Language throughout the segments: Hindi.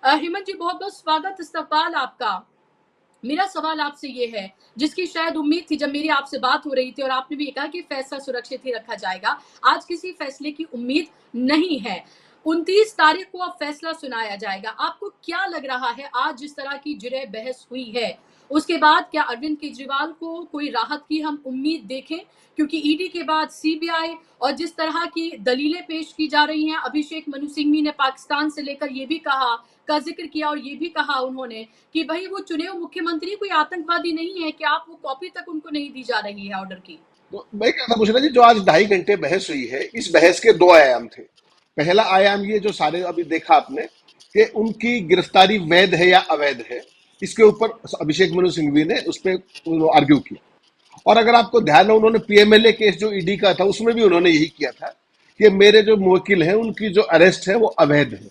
हेमंत जी, बहुत बहुत स्वागत, इस्तकबाल आपका। मेरा सवाल आपसे ये है, जिसकी शायद उम्मीद थी जब मेरी आपसे बात हो रही थी और आपने भी कहा कि फैसला सुरक्षित ही रखा जाएगा। आज किसी फैसले की उम्मीद नहीं है। 29 तारीख को अब फैसला सुनाया जाएगा। आपको क्या लग रहा है, आज जिस तरह की जिरह बहस हुई है, उसके बाद क्या अरविंद केजरीवाल को कोई राहत की हम उम्मीद देखें? क्योंकि ईडी के बाद सीबीआई और जिस तरह की दलीलें पेश की जा रही हैं, अभिषेक मनु सिंघवी ने पाकिस्तान से लेकर ये भी कहा का जिक्र किया और ये भी कहा उन्होंने कि भाई वो चुने हुए मुख्यमंत्री कोई आतंकवादी नहीं है, कि आप वो कॉपी तक उनको नहीं दी जा रही है ऑर्डर की। तो मैं कहता पूछ रहा जी, जो आज 2.5 घंटे बहस हुई है, इस बहस के दो आयाम थे। पहला आयाम ये जो सारे अभी देखा आपने कि उनकी गिरफ्तारी वैध है या अवैध है, इसके ऊपर अभिषेक मनु सिंघवी ने उस पर आर्ग्यू किया। और अगर आपको ध्यान है, उन्होंने पीएमएलए केस जो ईडी का था उसमें भी उन्होंने यही किया था कि मेरे जो मुवक्किल हैं उनकी जो अरेस्ट है वो अवैध है।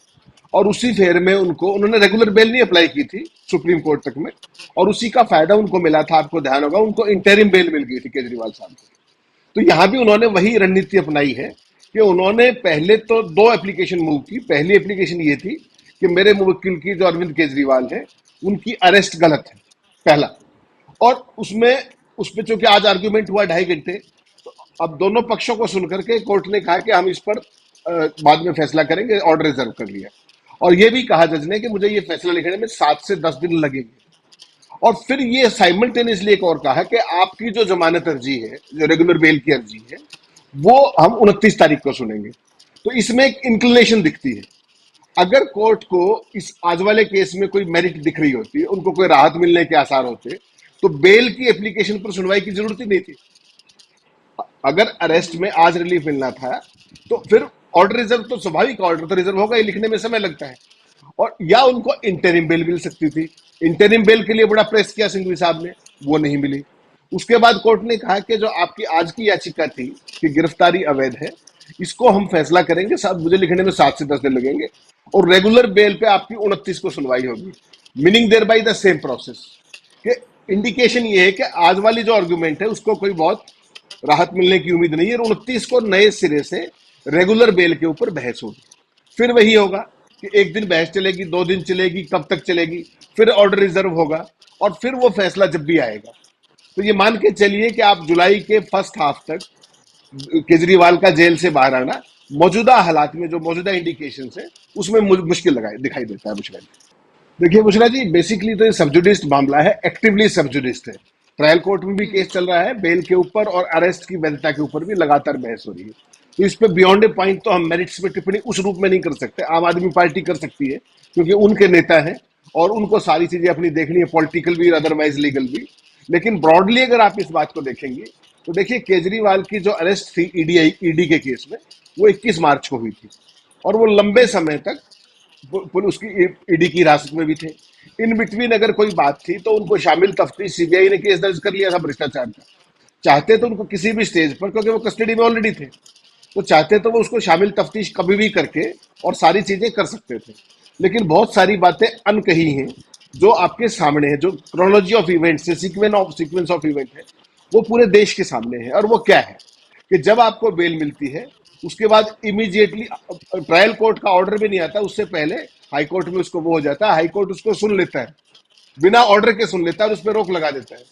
और उसी फेर में उन्होंने रेगुलर बेल नहीं अप्लाई की थी सुप्रीम कोर्ट तक में, और उसी का फायदा उनको मिला था। आपको ध्यान होगा, उनको इंटरिम बेल मिल गई थी केजरीवाल साहब को। तो यहां भी उन्होंने वही रणनीति अपनाई है कि उन्होंने पहले तो दो एप्लीकेशन मूव की। पहली एप्लीकेशन ये थी कि मेरे मुवक्किल की जो अरविंद केजरीवाल है उनकी अरेस्ट गलत है, पहला। और उस पर चूंकि आज आर्ग्यूमेंट हुआ 2.5 घंटे, तो अब दोनों पक्षों को सुनकर के कोर्ट ने कहा कि हम इस पर बाद में फैसला करेंगे, ऑर्डर रिजर्व कर लिया। और ये भी कहा जज ने कि मुझे ये फैसला लिखने में 7 से 10 दिन लगेंगे। और फिर ये साइमल्टेनियसली एक और कहा कि आपकी जो जमानत अर्जी है, जो रेगुलर बेल की अर्जी है, वो हम 29 तारीख को सुनेंगे। तो इसमें एक इंक्लिनेशन दिखती है। अगर कोर्ट को इस आज वाले केस में कोई मेरिट दिख रही होती, उनको कोई राहत मिलने के आसार होते, तो बेल की एप्लीकेशन पर सुनवाई की जरूरत ही नहीं थी। अगर अरेस्ट में आज रिलीफ मिलना था तो फिर ऑर्डर रिजर्व, तो स्वाभाविक ऑर्डर तो रिजर्व होगा ही, लिखने में समय लगता है। और या उनको इंटरिम बेल मिल सकती थी। इंटरिम बेल के लिए बड़ा प्रेस किया सिंघवी साहब ने, वो नहीं मिली। उसके बाद कोर्ट ने कहा कि जो आपकी आज की याचिका थी कि गिरफ्तारी अवैध है, इसको हम फैसला करेंगे, साहब मुझे लिखने में 7 से 10 दिन लगेंगे, और रेगुलर बेल पे आपकी 29 को सुनवाई होगी। Meaning thereby the same process. कि इंडिकेशन ये है कि आज वाली जो आर्गुमेंट है उसको कोई बहुत राहत मिलने की उम्मीद नहीं है। 29 को नए सिरे से रेगुलर बेल के ऊपर बहस होगी। फिर वही होगा कि एक दिन बहस चलेगी, 2 दिन चलेगी, कब तक चलेगी, फिर ऑर्डर रिजर्व होगा, और फिर वो फैसला जब भी आएगा। तो ये मान के चलिए कि आप जुलाई के फर्स्ट हाफ तक केजरीवाल का जेल से बाहर आना मौजूदा हालात में, जो मौजूदा इंडिकेशन है, उसमें मुश्किल दिखाई देता है मुझे। देखिए बुशरा जी, बेसिकली तो ये सबजुडिस्ड मामला है, एक्टिवली सबजुडिस्ड है। ट्रायल कोर्ट में भी केस चल रहा है बेल के ऊपर, और अरेस्ट की वैधता के ऊपर भी लगातार बहस हो रही है। तो इस पे बियॉन्ड ए पॉइंट तो हम मेरिट्स पे टिप्पणी उस रूप में नहीं कर सकते। आम आदमी पार्टी कर सकती है, क्योंकि उनके नेता हैं और उनको सारी चीजें अपनी देखनी है, पॉलिटिकल भी, अदरवाइज लीगल भी। लेकिन ब्रॉडली अगर आप इस बात को देखेंगे तो देखिए, केजरीवाल की जो अरेस्ट थी ईडी के केस में, वो 21 मार्च को हुई थी, और वो लंबे समय तक उसकी ईडी की हिरासत में भी थे। इन बिटवीन अगर कोई बात थी तो उनको शामिल तफ्तीश सीबीआई ने केस दर्ज कर लिया था भ्रष्टाचार का। चाहते तो उनको किसी भी स्टेज पर, क्योंकि वो कस्टडी में ऑलरेडी थे, तो चाहते तो वो उसको शामिल तफ्तीश कभी भी करके और सारी चीजें कर सकते थे। लेकिन बहुत सारी बातें अनकही हैं जो आपके सामने है, जो क्रोनोलॉजी ऑफ इवेंट्स है, सीक्वेंस ऑफ इवेंट है, वो पूरे देश के सामने है। और वो क्या है कि जब आपको बेल मिलती है, उसके बाद इमीडिएटली ट्रायल कोर्ट का ऑर्डर भी नहीं आता, उससे पहले हाई कोर्ट में उसको वो हो जाता है, हाई कोर्ट उसको सुन लेता है, बिना ऑर्डर के सुन लेता है और उस पर रोक लगा देता है।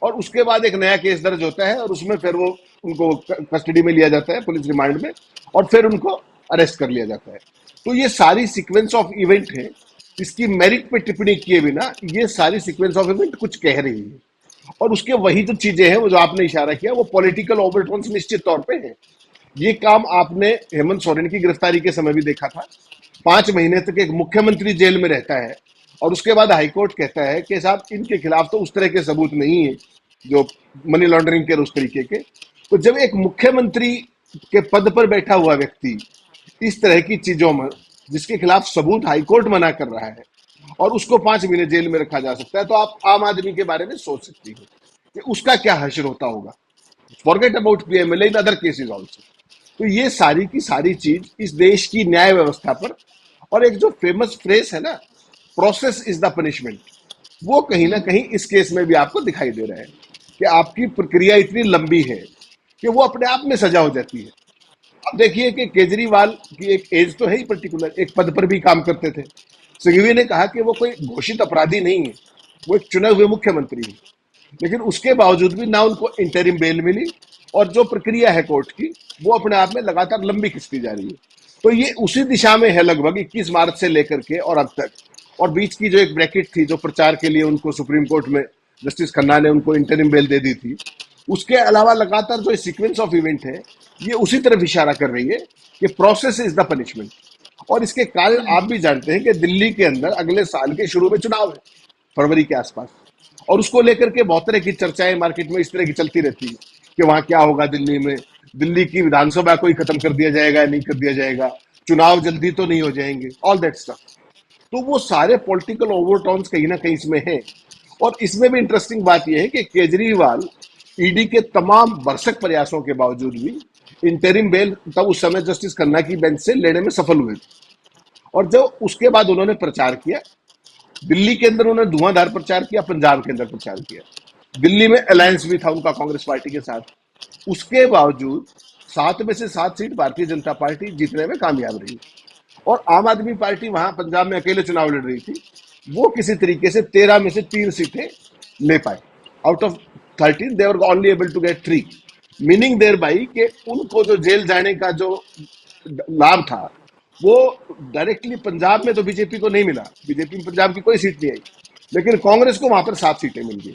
और उसके बाद एक नया केस दर्ज होता है और उसमें फिर वो उनको कस्टडी में लिया जाता है, पुलिस रिमांड में, और फिर उनको अरेस्ट कर लिया जाता है। तो ये सारी सीक्वेंस ऑफ इवेंट है। इसकी मेरिट पे टिप्पणी किए बिना ये सारी सीक्वेंस ऑफ इवेंट कुछ कह रही है। और उसके वही जो चीजें हैं, वो जो आपने इशारा किया, वो पॉलिटिकल ओवरटोन्स निश्चित तौर पे है। ये काम आपने हेमंत सोरेन की गिरफ्तारी के समय भी देखा था। 5 महीने तक एक मुख्यमंत्री जेल में रहता है और उसके बाद हाईकोर्ट कहता है कि साहब इनके खिलाफ तो उस तरह के सबूत नहीं है जो मनी लॉन्ड्रिंग के, उस तरीके के। तो जब एक मुख्यमंत्री के पद पर बैठा हुआ व्यक्ति इस तरह की चीजों में, जिसके खिलाफ सबूत हाईकोर्ट मना कर रहा है, और उसको 5 महीने जेल में रखा जा सकता है, तो आप आम आदमी के बारे में सोच सकती हो कि उसका क्या हश्र होता होगा। Forget about PMLA, in other cases also. तो ये सारी की सारी चीज इस देश की न्याय व्यवस्था पर, और एक जो फेमस फ्रेज है ना, प्रोसेस इज द पनिशमेंट, वो कहीं ना कहीं इस केस में भी आपको दिखाई दे रहा है कि आपकी प्रक्रिया इतनी लंबी है कि वो अपने आप में सजा हो जाती है। अब देखिए कि केजरीवाल की एक एज तो है ही पर्टिकुलर, एक पद पर भी काम करते थे, सिंघवी ने कहा कि वो कोई घोषित अपराधी नहीं है, वो एक चुने हुए मुख्यमंत्री है। लेकिन उसके बावजूद भी ना उनको इंटरिम बेल मिली, और जो प्रक्रिया है कोर्ट की वो अपने आप में लगातार लंबी खिंचती जा रही है। तो ये उसी दिशा में है लगभग 21 मार्च से लेकर के और अब तक। और बीच की जो एक ब्रैकेट थी जो प्रचार के लिए उनको सुप्रीम कोर्ट में जस्टिस खन्ना ने उनको इंटरिम बेल दे दी थी, उसके अलावा लगातार जो सीक्वेंस ऑफ इवेंट है ये उसी तरफ इशारा कर रही है कि प्रोसेस इज द पनिशमेंट। और इसके कारण आप भी जानते हैं कि दिल्ली के अंदर अगले साल के शुरू में चुनाव है, फरवरी के आसपास। और उसको लेकर के बहुत तरह की चर्चाएं मार्केट में इस तरह की चलती रहती है कि वहां क्या होगा दिल्ली में, दिल्ली की विधानसभा को ही खत्म कर दिया जाएगा या नहीं कर दिया जाएगा, चुनाव जल्दी तो नहीं हो जाएंगे, ऑल दैट स्टफ। तो वो सारे पॉलिटिकल ओवरटोन्स कहीं ना कहीं इसमें हैं। और इसमें भी इंटरेस्टिंग बात यह है कि केजरीवाल ईडी के तमाम भरसक प्रयासों के बावजूद भी इंटरिम बेल तब उस समय जस्टिस खन्ना की बेंच से लेने में सफल हुए थे। और जो उसके बाद उन्होंने प्रचार किया, दिल्ली के अंदर उन्होंने धुआंधार प्रचार किया, पंजाब के अंदर प्रचार किया, दिल्ली में अलायंस भी था उनका कांग्रेस पार्टी के साथ। उसके बावजूद 7 में से 7 सीट भारतीय जनता पार्टी जीतने में कामयाब रही। और आम आदमी पार्टी वहां पंजाब में अकेले चुनाव लड़ रही थी, वो किसी तरीके से 13 में से 3 सीटें ले पाए। Out of 13 they were only able to get 3, meaning thereby कि उनको जो जेल जाने का जो लाभ था वो डायरेक्टली पंजाब में तो बीजेपी को नहीं मिला, बीजेपी में पंजाब की कोई सीट नहीं आई, लेकिन कांग्रेस को वहां पर 7 सीटें मिल गई।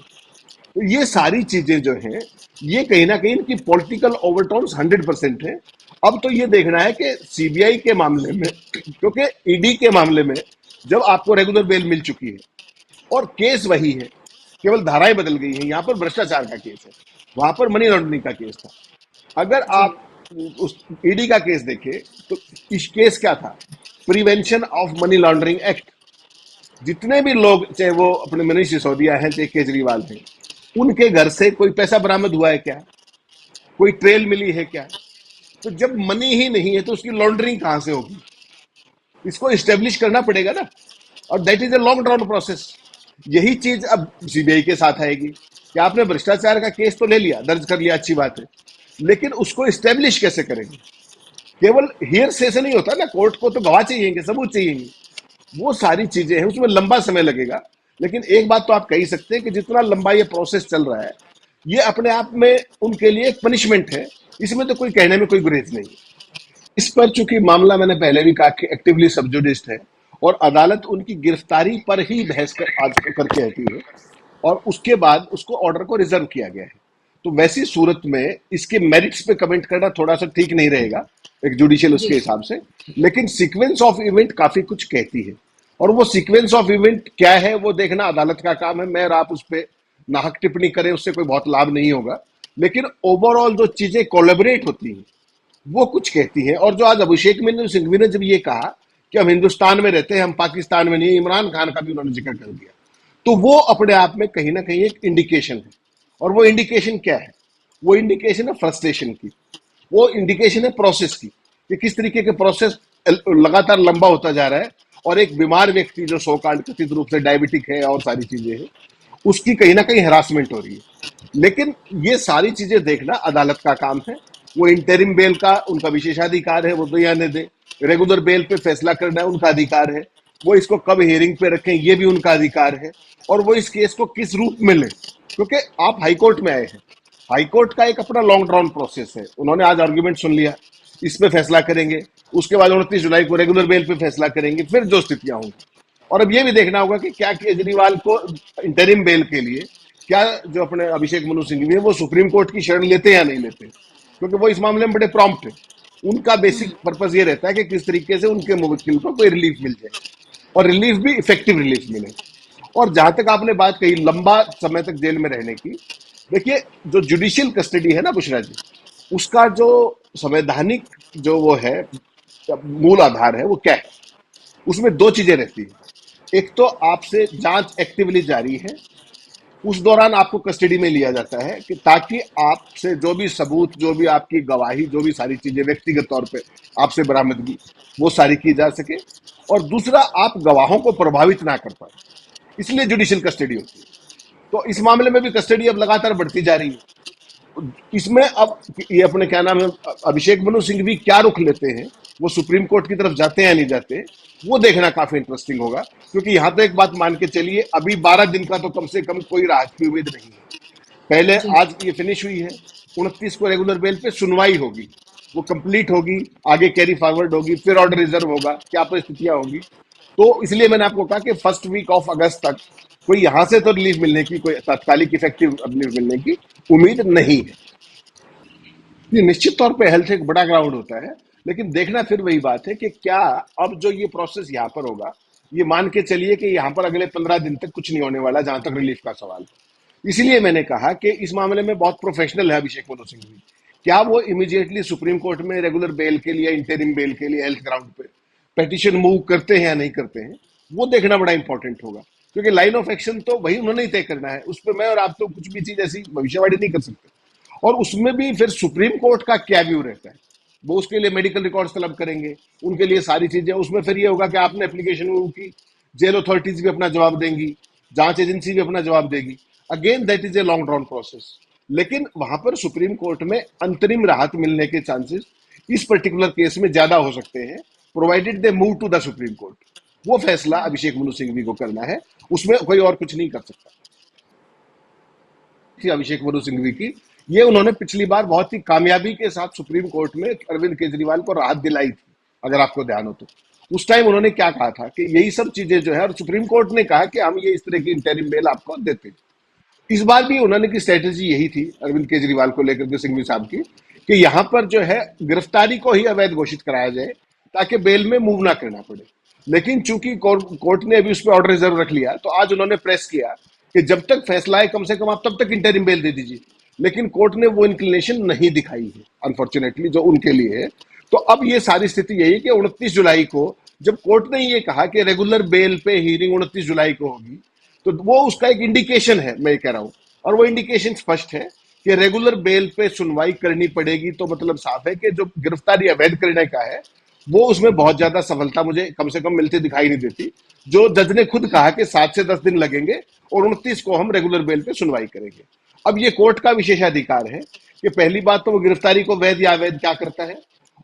तो ये सारी चीजें जो हैं ये कहीं ना कहीं इनकी पॉलिटिकल ओवरटोन्स 100% है। अब तो ये देखना है कि सीबीआई के मामले में, क्योंकि ईडी के मामले में जब आपको रेगुलर बेल मिल चुकी है और केस वही है, केवल धाराएं बदल गई हैं, यहाँ पर भ्रष्टाचार का केस है, वहां पर मनी लॉन्ड्रिंग का केस था। अगर जी। आप उस ईडी का केस देखें तो इस केस क्या था, prevention of money laundering act. जितने भी लोग, चाहे वो अपने मनीष सिसोदिया हैं चाहे केजरीवाल हैं, उनके घर से कोई पैसा बरामद हुआ है क्या, कोई ट्रेल मिली है क्या? तो जब मनी ही नहीं है तो उसकी लॉन्ड्रिंग कहां से होगी? इसको इस्टेब्लिश करना पड़ेगा ना, और that is a long drown process. यही चीज अब सीबीआई के साथ आएगी कि आपने भ्रष्टाचार का केस तो ले लिया, दर्ज कर लिया, अच्छी बात है, लेकिन उसको इस्टेब्लिश कैसे करेंगे? केवल हियर से नहीं होता ना, कोर्ट को तो गवाह चाहिए, सबूत चाहिए, वो सारी चीजें हैं, उसमें लंबा समय लगेगा। लेकिन एक बात तो आप कह ही सकते हैं कि जितना लंबा ये प्रोसेस चल रहा है ये अपने आप में उनके लिए एक पनिशमेंट है, इसमें तो कोई कहने में कोई गुरेज नहीं है। इस पर चूंकि मामला मैंने पहले भी कहा कि एक्टिवली सब्जुडिस्ड है और अदालत उनकी गिरफ्तारी पर ही बहस आज करके हटी है, और उसके बाद उसको ऑर्डर को रिजर्व किया गया है। तो वैसी सूरत में इसके मेरिट्स पे कमेंट करना थोड़ा सा ठीक नहीं रहेगा एक जुडिशियल उसके जी। हिसाब से। लेकिन सीक्वेंस ऑफ इवेंट काफी कुछ कहती है, और वो सीक्वेंस ऑफ इवेंट क्या है वो देखना अदालत का काम है। मैं और आप उस पर नाहक टिप्पणी करें उससे कोई बहुत लाभ नहीं होगा, लेकिन ओवरऑल जो चीजें कोलैबोरेट होती हैं वो कुछ कहती है। और जो आज अभिषेक मनु सिंघवी ने जब ये कहा कि हम हिंदुस्तान में रहते हैं, हम पाकिस्तान में नहीं, इमरान खान का भी उन्होंने जिक्र कर दिया, तो वो अपने आप में कहीं ना कहीं एक इंडिकेशन है। और वो इंडिकेशन क्या है? वो इंडिकेशन है फ्रस्ट्रेशन की, वो इंडिकेशन है प्रोसेस की, कि किस तरीके के प्रोसेस लगातार लंबा होता जा रहा है, और एक बीमार व्यक्ति जो सो कॉल्ड कथित रूप से डायबिटिक है और सारी चीजें हैं, उसकी कहीं ना कहीं हरासमेंट हो रही है। लेकिन ये सारी चीजें देखना अदालत का काम है। वो इंटरिम बेल का उनका विशेषाधिकार है, वो बयान दे, रेगुलर बेल पे फैसला करना उनका अधिकार है, वो इसको कब हियरिंग पे रखें ये भी उनका अधिकार है, और वो इस केस को किस रूप में लें, क्योंकि आप हाईकोर्ट में आए हैं। हाईकोर्ट का एक अपना लॉन्ग ड्राउन प्रोसेस है, उन्होंने आज आर्ग्यूमेंट सुन लिया, इस पे फैसला करेंगे, उसके बाद 29 जुलाई को रेगुलर बेल पे फैसला करेंगे, फिर जो स्थितियां होंगी। और अब ये भी देखना होगा कि क्या केजरीवाल को इंटरिम बेल के लिए क्या जो अपने अभिषेक मनु सिंघवी है वो सुप्रीम कोर्ट की शरण लेते हैं या नहीं लेते, क्योंकि वो इस मामले में बड़े प्रॉम्प्ट है। उनका बेसिक पर्पज ये रहता है कि किस तरीके से उनके मुवक्किल को कोई रिलीफ मिल जाए, और रिलीफ भी इफेक्टिव रिलीफ मिले। और जहां तक आपने बात कही लंबा समय तक जेल में रहने की, देखिए जो जुडिशियल कस्टडी है ना बुशरा जी, उसका जो संवैधानिक जो वो है मूल आधार है वो क्या है? उसमें दो चीजें रहती है। एक तो आपसे जांच एक्टिवली जारी है, उस दौरान आपको कस्टडी में लिया जाता है कि ताकि आपसे जो भी सबूत, जो भी आपकी गवाही, जो भी सारी चीजें व्यक्तिगत तौर पे आपसे बरामदगी, वो सारी की जा सके, और दूसरा आप गवाहों को प्रभावित ना कर पाए, इसलिए जुडिशियल कस्टडी होती है। तो इस मामले में भी कस्टडी अब लगातार बढ़ती जा रही है। इसमें अब ये अपने क्या नाम है अभिषेक मनु सिंघवी क्या रुख लेते हैं वो सुप्रीम कोर्ट की तरफ जाते हैं या नहीं जाते, वो देखना काफी इंटरेस्टिंग होगा। क्योंकि यहां तो एक बात मान के चलिए, अभी 12 दिन का तो कम से कम कोई राहत की उम्मीद नहीं है। पहले जी, आज ये फिनिश हुई है, 29 को रेगुलर बेल पे सुनवाई होगी, वो कंप्लीट होगी, आगे कैरी फॉरवर्ड होगी, फिर ऑर्डर रिजर्व होगा, क्या परिस्थितियां होंगी। तो इसलिए मैंने आपको कहा कि फर्स्ट वीक ऑफ अगस्त तक कोई यहां से तो रिलीफ मिलने की, कोई तात्कालिक इफेक्टिव रिलीफ मिलने की उम्मीद नहीं है। ये निश्चित तौर पे हेल्थ एक बड़ा ग्राउंड होता है, लेकिन देखना फिर वही बात है कि क्या अब जो ये प्रोसेस यहाँ पर होगा, ये मान के चलिए कि यहाँ पर अगले 15 दिन तक कुछ नहीं होने वाला जहां तक रिलीफ का सवाल है। इसलिए मैंने कहा कि इस मामले में बहुत प्रोफेशनल है अभिषेक मनु सिंघवी। क्या वो इमीडिएटली सुप्रीम कोर्ट में रेगुलर बेल के लिए, इंटरिम बेल के लिए हेल्थ ग्राउंड पे पेटिशन मूव करते हैं या नहीं करते हैं, वो देखना बड़ा इंपॉर्टेंट होगा। क्योंकि लाइन ऑफ एक्शन तो वही उन्होंने ही तय करना है, उस पर मैं और आप तो कुछ भी चीज ऐसी भविष्यवाणी नहीं कर सकते। और उसमें भी फिर सुप्रीम कोर्ट का क्या व्यू रहता है, वो उसके लिए मेडिकल रिकॉर्ड्स तलब करेंगे, उनके लिए सारी चीजें, उसमें फिर ये होगा कि आपने एप्लीकेशन मूव की, जेल अथॉरिटीज भी अपना जवाब देंगी, जांच एजेंसी भी अपना जवाब देगी। Again that is a long drawn process. लेकिन वहां पर सुप्रीम कोर्ट में अंतरिम राहत मिलने के चांसेस इस पर्टिकुलर केस में ज्यादा हो सकते हैं, provided they move to the Supreme Court. वो फैसला अभिषेक मनु सिंघवी को करना है, उसमें कोई और कुछ नहीं कर सकता। थी अभिषेक मनु सिंघवी की, ये उन्होंने पिछली बार बहुत ही कामयाबी के साथ सुप्रीम कोर्ट में अरविंद केजरीवाल को राहत दिलाई थी, अगर आपको ध्यान हो तो। उस टाइम उन्होंने क्या कहा था कि यही सब चीजें जो है, और सुप्रीम कोर्ट ने कहा कि हम ये इस तरह की इंटरिम बेल आपको देते हैं। इस बार भी उन्होंने की स्ट्रेटेजी यही थी अरविंद केजरीवाल को लेकर के सिंघवी साहब की, कि यहां पर जो है गिरफ्तारी को ही अवैध घोषित कराया जाए ताकि बेल में मूव ना करना पड़े। लेकिन चूंकि कोर्ट ने अभी उस पर ऑर्डर रिजर्व रख लिया, तो आज उन्होंने प्रेस किया कि जब तक फैसला है कम से कम आप तब तक इंटरिम बेल दे दीजिए। लेकिन कोर्ट ने वो इंक्लिनेशन नहीं दिखाई है, अनफॉर्चुनेटली, जो उनके लिए है। तो अब ये सारी स्थिति यही है कि 29 जुलाई को जब कोर्ट ने ये कहा कि रेगुलर बेल पे हियरिंग 29 जुलाई को होगी, तो वो उसका एक इंडिकेशन है, मैं कह रहा हूं। और वो इंडिकेशन स्पष्ट है कि रेगुलर बेल पे सुनवाई करनी पड़ेगी, तो मतलब साफ है कि जो गिरफ्तारी अवैध करने का है, वो उसमें बहुत ज्यादा सफलता मुझे कम से कम मिलती दिखाई नहीं देती। जो जज ने खुद कहा कि 7 से 10 दिन लगेंगे और 29 को हम रेगुलर बेल पे सुनवाई करेंगे। अब ये कोर्ट का विशेषाधिकार है कि पहली बात तो वो गिरफ्तारी को वैध या अवैध क्या करता है,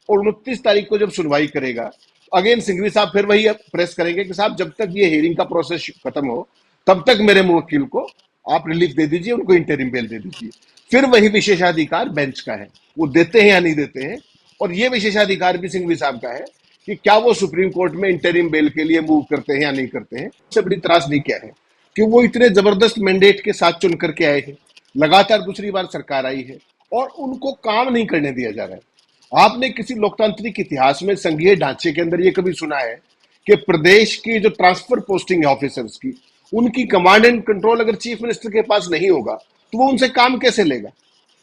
और 29 तारीख को जब सुनवाई करेगा, अगेन सिंघवी साहब फिर वही प्रेस करेंगे कि साहब जब तक ये हियरिंग का प्रोसेस खत्म हो, तब तक मेरे मुवक्किल को आप रिलीफ दे दीजिए, उनको इंटरिम बेल दे दीजिए। फिर वही विशेषाधिकार बेंच का है, वो देते हैं या नहीं देते हैं। और ये विशेषाधिकार भी सिंघवी साहब का है कि क्या वो सुप्रीम कोर्ट में इंटरिम बेल के लिए मूव करते हैं या नहीं करते हैं। सबसे बड़ी त्रासदी क्या है कि वो इतने जबरदस्त मैंडेट के साथ चुन करके आए हैं, लगातार दूसरी बार सरकार आई है, और उनको काम नहीं करने दिया जा रहा है। आपने किसी लोकतांत्रिक इतिहास में संघीय ढांचे के अंदर ये कभी सुना है कि प्रदेश की जो ट्रांसफर पोस्टिंग है ऑफिसर्स की, उनकी कमांड एंड कंट्रोल अगर चीफ मिनिस्टर के पास नहीं होगा, तो वो उनसे काम कैसे लेगा।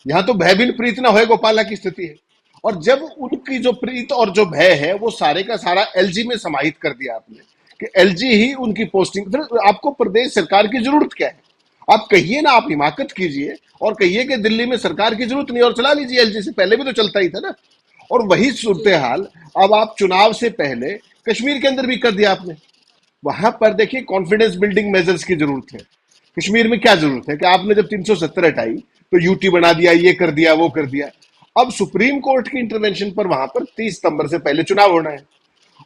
यहां तो भय बिन प्रीत ना होए गोपाला की स्थिति है। और जब उनकी जो प्रीत और जो भय है, वो सारे का सारा एलजी में समाहित कर दिया आपने, कि एलजी ही उनकी पोस्टिंग। फिर आपको प्रदेश सरकार की जरूरत क्या है? आप कहिए ना, आप हिमाकत कीजिए और कहिए कि दिल्ली में सरकार की जरूरत नहीं, और चला लीजिए एलजी से, पहले भी तो चलता ही था ना। और वही सूरत जी, हाल अब आप चुनाव से पहले कश्मीर के अंदर भी कर दिया आपने। वहां पर देखिए कॉन्फिडेंस बिल्डिंग मेजर्स की जरूरत है। कश्मीर में क्या जरूरत है कि आपने जब 370 हटाई तो यूटी बना दिया, ये कर दिया, वो कर दिया। अब सुप्रीम कोर्ट की इंटरवेंशन पर वहां पर 30 सितंबर से पहले चुनाव होना है।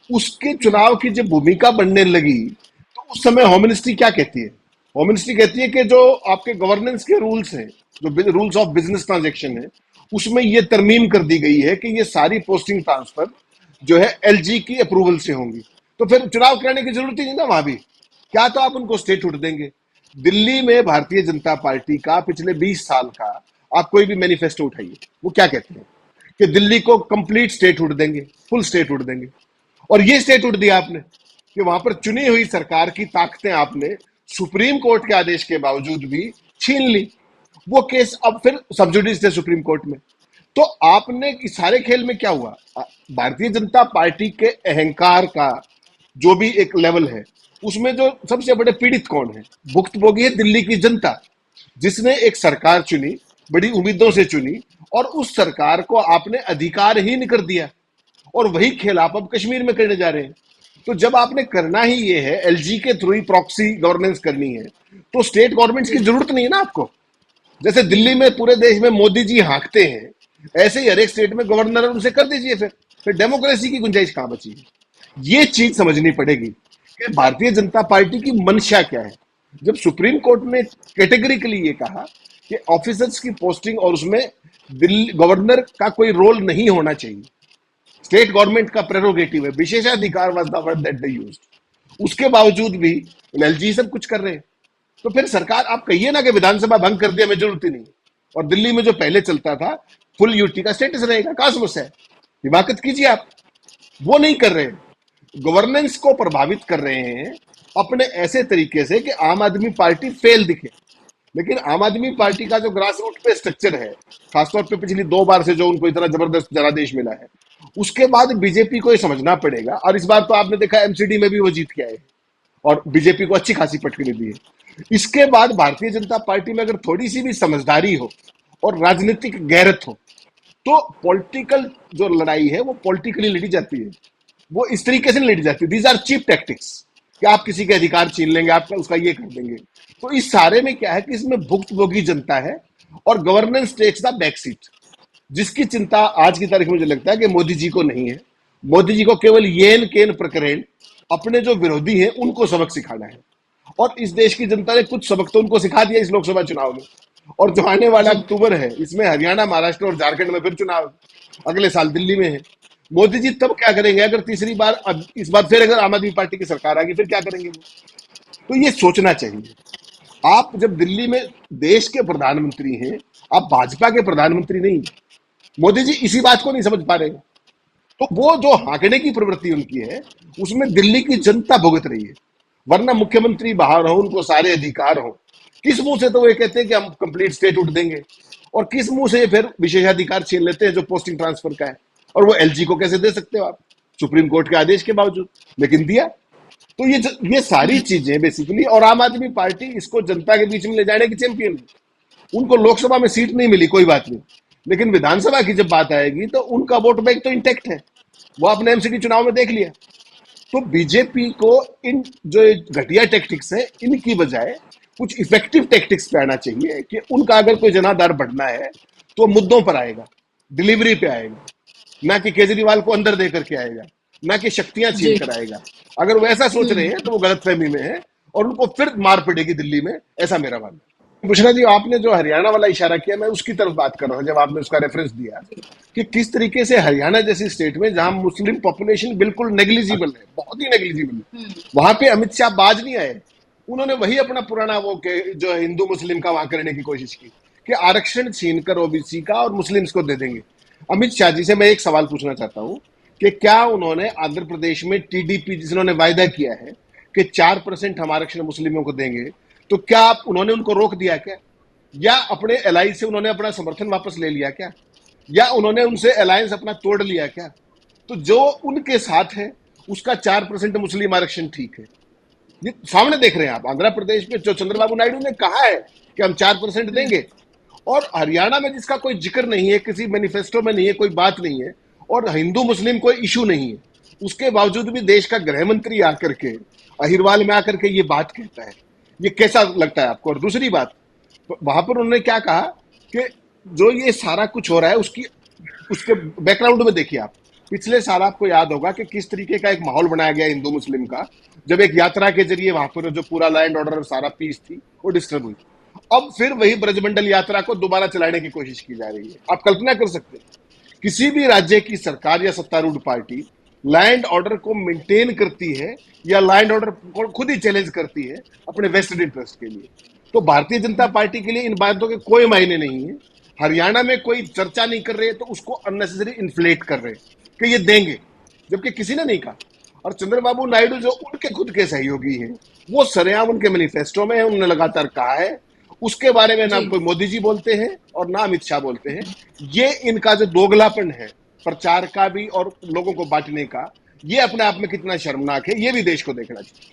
उसके चुनाव की जब भूमिका बनने लगी, तो उस समय होम मिनिस्ट्री क्या कहती है? होम मिनिस्ट्री कहती है कि जो आपके गवर्नेंस के रूल्स हैं, जो रूल्स ऑफ बिजनेस ट्रांजेक्शन है, उसमें ये तरमीम कर दी गई है कि ये सारी पोस्टिंग ट्रांसफर जो है एलजी की अप्रूवल से होंगी। तो फिर चुनाव कराने की जरूरत ही नहीं ना वहां भी। क्या तो आप उनको स्टेटहुड देंगे। दिल्ली में भारतीय जनता पार्टी का पिछले 20 साल का आप कोई भी मैनिफेस्टो उठाइए, वो क्या कहते हैं कि दिल्ली को कंप्लीट स्टेटहुड देंगे, फुल स्टेटहुड देंगे। और ये स्टेटहुड दिया आपने कि वहां पर चुनी हुई सरकार की ताकतें आपने सुप्रीम कोर्ट के आदेश के बावजूद भी छीन ली। वो केस अब फिर सब्जुडिस थे सुप्रीम कोर्ट में। तो आपने इस सारे खेल में क्या हुआ? भारतीय जनता पार्टी के अहंकार का जो भी एक लेवल है, उसमें जो सबसे बड़े पीड़ित कौन है? भुक्तभोगी है दिल्ली की जनता, जिसने एक सरकार चुनी, बड़ी उम्मीदों से चुनी, और उस सरकार को आपने अधिकारहीन कर दिया। और वही खेल आप अब कश्मीर में करने जा रहे हैं। तो जब आपने करना ही ये है, एलजी के थ्रू ही प्रॉक्सी गवर्नेंस करनी है, तो स्टेट गवर्नमेंट्स की जरूरत नहीं है ना आपको। जैसे दिल्ली में पूरे देश में मोदी जी हाँकते हैं, ऐसे ही हर एक स्टेट में गवर्नर उनसे कर दीजिए फिर। फिर डेमोक्रेसी की गुंजाइश कहां बची है? ये चीज समझनी पड़ेगी कि भारतीय जनता पार्टी की मंशा क्या है। जब सुप्रीम कोर्ट ने कैटेगरिकली ये कहा कि ऑफिसर्स की पोस्टिंग और उसमें दिल्ली गवर्नर का कोई रोल नहीं होना चाहिए, स्टेट गवर्नमेंट का प्रेरोगेटिव है, विशेषाधिकार was the word that they used, उसके बावजूद भी एलजी सब कुछ कर रहे हैं। तो फिर सरकार, आप कहिए ना कि विधानसभा भंग कर दिया, मेजोरिटी नहीं, और दिल्ली में जो पहले चलता था फुल यूटी का स्टेटस रहेगा, कहां समस्या है? हिमाकत कीजिए आप। वो नहीं कर रहे हैं, गवर्नेंस को प्रभावित कर रहे हैं अपने ऐसे तरीके से कि आम आदमी पार्टी फेल दिखे। लेकिन आम आदमी पार्टी का जो ग्रास रूट पे स्ट्रक्चर है, खासतौर पे पिछली 2 बार से जो उनको इतना जबरदस्त जनादेश मिला है, उसके बाद बीजेपी को ये समझना पड़ेगा। और इस बार तो आपने देखा एमसीडी में भी वो जीत के आए और बीजेपी को अच्छी खासी पटकनी दी है। इसके बाद भारतीय जनता पार्टी में अगर थोड़ी सी भी समझदारी हो और राजनीतिक गैरत हो, तो पॉलिटिकल जो लड़ाई है वो पॉलिटिकली लड़ी जाती है, वो इस तरीके से नहीं लड़ी जाती। दीज आर चीप टैक्टिक्स कि आप किसी के अधिकार छीन लेंगे, आपका उसका ये कर देंगे। तो इस सारे में क्या है कि इसमें भुक्तभोगी जनता है और governance takes the back seat, जिसकी चिंता आज की तारीख में मुझे लगता है कि मोदी जी को नहीं है। मोदी जी को केवल येन केन प्रकरण अपने जो विरोधी हैं उनको सबक सिखाना है, और इस देश की जनता ने कुछ सबक तो उनको सिखा दिया इस लोकसभा चुनाव में। और जो आने वाला जी, अक्टूबर है, इसमें हरियाणा, महाराष्ट्र और झारखंड में फिर चुनाव, अगले साल दिल्ली में है। मोदी जी तब क्या करेंगे अगर तीसरी बार, अब इस बार फिर अगर आम आदमी पार्टी की सरकार आ गई, फिर क्या करेंगे वो? तो ये सोचना चाहिए। आप जब दिल्ली में देश के प्रधानमंत्री हैं, आप भाजपा के प्रधानमंत्री नहीं। मोदी जी इसी बात को नहीं समझ पा रहे। तो वो जो हाँकने की प्रवृत्ति उनकी है, उसमें दिल्ली की जनता भुगत रही है। वरना मुख्यमंत्री बाहर हो, उनको सारे अधिकार हो, किस मुंह से तो वो कहते हैं कि हम कंप्लीट स्टेट उठ देंगे, और किस मुंह से फिर विशेषाधिकार छीन लेते हैं जो पोस्टिंग ट्रांसफर का है। और वो एलजी को कैसे दे सकते हो आप, सुप्रीम कोर्ट के आदेश के बावजूद? लेकिन दिया। तो ये सारी चीजें बेसिकली, और आम आदमी पार्टी इसको जनता के बीच में ले जाने की चैंपियन है। उनको लोकसभा में सीट नहीं मिली, कोई बात नहीं, लेकिन विधानसभा की जब बात आएगी तो उनका वोट बैंक तो इंटेक्ट है। वो आपने एमसीडी चुनाव में देख लिया। तो बीजेपी को इन जो घटिया टैक्टिक्स है इनकी बजाय कुछ इफेक्टिव टैक्टिक्स पे आना चाहिए कि उनका अगर कोई जनाधार बढ़ना है तो मुद्दों पर आएगा, डिलीवरी पे आएगा, ना कि केजरीवाल को अंदर दे करके आएगा, ना कि शक्तियां छीन जी। कर आएगा। अगर वो ऐसा सोच रहे हुँ। हैं तो वो गलतफहमी में है, और उनको फिर मार पड़ेगी दिल्ली में, ऐसा मेरा मानना है। बुशरा जी, आपने जो हरियाणा वाला इशारा किया, मैं उसकी तरफ बात कर रहा हूँ। जब आपने उसका रेफरेंस दिया जी, कि किस तरीके से हरियाणा जैसी स्टेट में जहां मुस्लिम पॉपुलेशन बिल्कुल नेग्लिजिबल है, बहुत ही नेग्लिजिबल है, हुँ, वहां पे अमित शाह बाज नहीं आए। उन्होंने वही अपना पुराना वो के जो हिंदू मुस्लिम का वहां करने की कोशिश की कि आरक्षण छीनकर ओबीसी का और मुस्लिम्स को दे देंगे। अमित शाह जी से मैं एक सवाल पूछना चाहता हूं कि क्या उन्होंने आंध्र प्रदेश में टीडीपी जिन्होंने वायदा किया है कि 4% हम आरक्षण मुस्लिमों को देंगे, तो क्या उन्होंने उनको रोक दिया क्या? या अपने एलाई से उन्होंने अपना समर्थन वापस ले लिया क्या? या उन्होंने उनसे अलायंस अपना तोड़ लिया क्या? तो जो उनके साथ है उसका 4% मुस्लिम आरक्षण ठीक है। ये सामने देख रहे हैं आप, आंध्र प्रदेश में जो चंद्रबाबू नायडू ने कहा है कि हम 4% हुँ, देंगे, और हरियाणा में जिसका कोई जिक्र नहीं है, किसी मैनिफेस्टो में नहीं है, कोई बात नहीं है, और हिंदू मुस्लिम कोई इशू नहीं है, उसके बावजूद भी देश का गृह मंत्री आकर के अहिरवाल में आकर के ये बात कहता है। ये कैसा लगता है आपको? और दूसरी बात, तो वहां पर उन्होंने क्या कहा कि जो ये सारा कुछ हो रहा है उसकी उसके बैकग्राउंड में देखिए आप। पिछले साल आपको याद होगा कि किस तरीके का एक माहौल बनाया गया हिंदू मुस्लिम का, जब एक यात्रा के जरिए वहां पर जो पूरा लैंड ऑर्डर और सारा पीस थी वो डिस्टर्ब हुई। अब फिर वही ब्रजमंडल यात्रा को दोबारा चलाने की कोशिश की जा रही है। आप कल्पना कर सकते हैं, किसी भी राज्य की सरकार या सत्तारूढ़ पार्टी लैंड ऑर्डर को मेंटेन करती है या लैंड ऑर्डर को खुद ही चैलेंज करती है अपने वेस्टेड इंटरेस्ट के लिए। तो भारतीय जनता पार्टी के लिए इन बातों के कोई मायने नहीं है। हरियाणा में कोई चर्चा नहीं कर रहे तो उसको अननेसेसरी इन्फ्लेट कर रहे कि ये देंगे, जबकि किसी ने नहीं कहा। और चंद्रबाबू नायडू जो उनके खुद के सहयोगी हैं, वो सरेआम उनके मैनिफेस्टो में है, उन्होंने लगातार कहा है। उसके बारे में ना जी। कोई मोदी जी बोलते हैं और ना अमित शाह बोलते हैं। ये इनका जो दोगलापन है प्रचार का भी और लोगों को बांटने का, ये अपने आप में कितना शर्मनाक है, ये भी देश को देखना चाहिए।